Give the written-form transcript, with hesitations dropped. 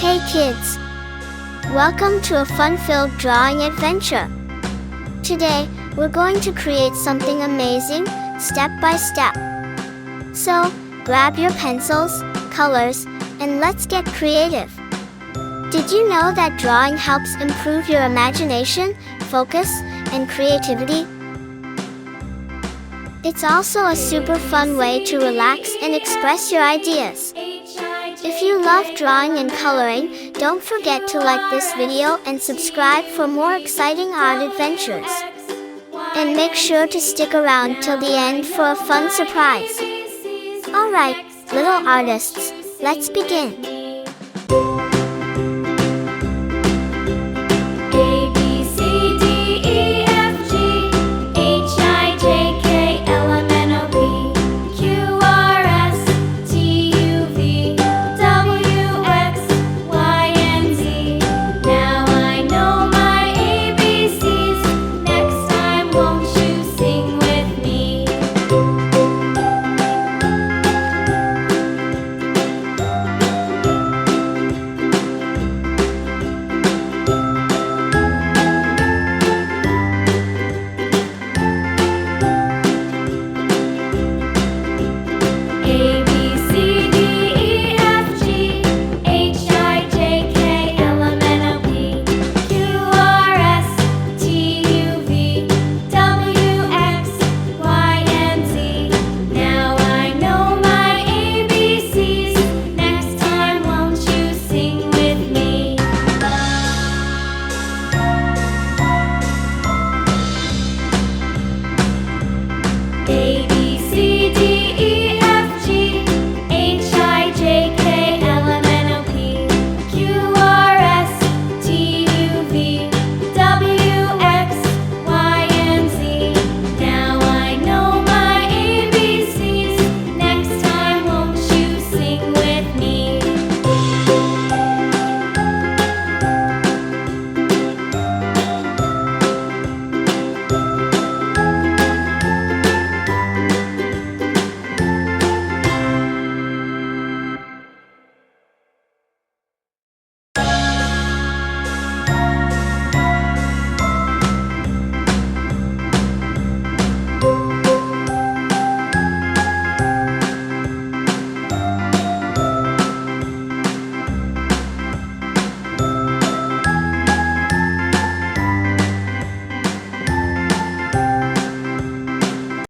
Hey kids! Welcome to a fun-filled drawing adventure. Today, we're going to create something amazing, step by step. So, grab your pencils, colors, and let's get creative. Did you know that drawing helps improve your imagination, focus, and creativity? It's also a super fun way to relax and express your ideas. If you love drawing and coloring, don't forget to like this video and subscribe for more exciting art adventures. And make sure to stick around till the end for a fun surprise. Alright, little artists, let's begin.